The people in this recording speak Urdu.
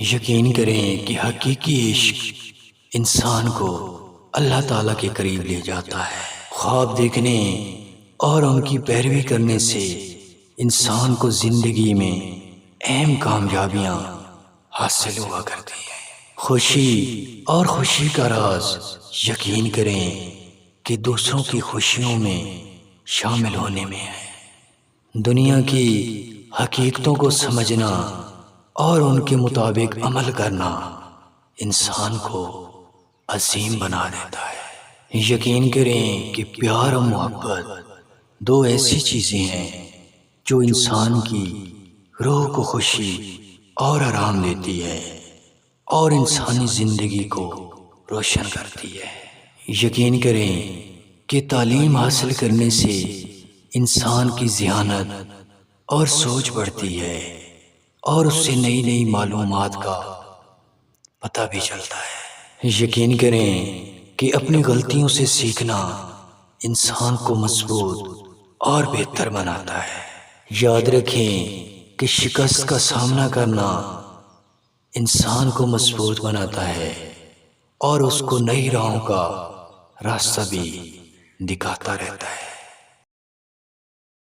یقین کریں کہ حقیقی عشق انسان کو اللہ تعالیٰ کے قریب لے جاتا ہے۔ خواب دیکھنے اور ان کی پیروی کرنے سے انسان کو زندگی میں اہم کامیابیاں حاصل ہوا کرتی ہیں۔ خوشی اور خوشی کا راز یقین کریں کہ دوسروں کی خوشیوں میں شامل ہونے میں ہے۔ دنیا کی حقیقتوں کو سمجھنا اور ان کے مطابق عمل کرنا انسان کو عظیم بنا دیتا ہے۔ یقین کریں کہ پیار اور محبت دو ایسی چیزیں ہیں جو انسان کی روح کو خوشی اور آرام دیتی ہے اور انسانی زندگی کو روشن کرتی ہے۔ یقین کریں کہ تعلیم حاصل کرنے سے انسان کی ذہانت اور سوچ بڑھتی ہے اور اس سے نئی نئی معلومات کا پتہ بھی چلتا ہے۔ یقین کریں کہ اپنی غلطیوں سے سیکھنا انسان کو مضبوط اور بہتر بناتا ہے۔ یاد رکھیں کہ شکست کا سامنا کرنا انسان کو مضبوط بناتا ہے اور اس کو نئی راہوں کا راستہ بھی دکھاتا رہتا ہے۔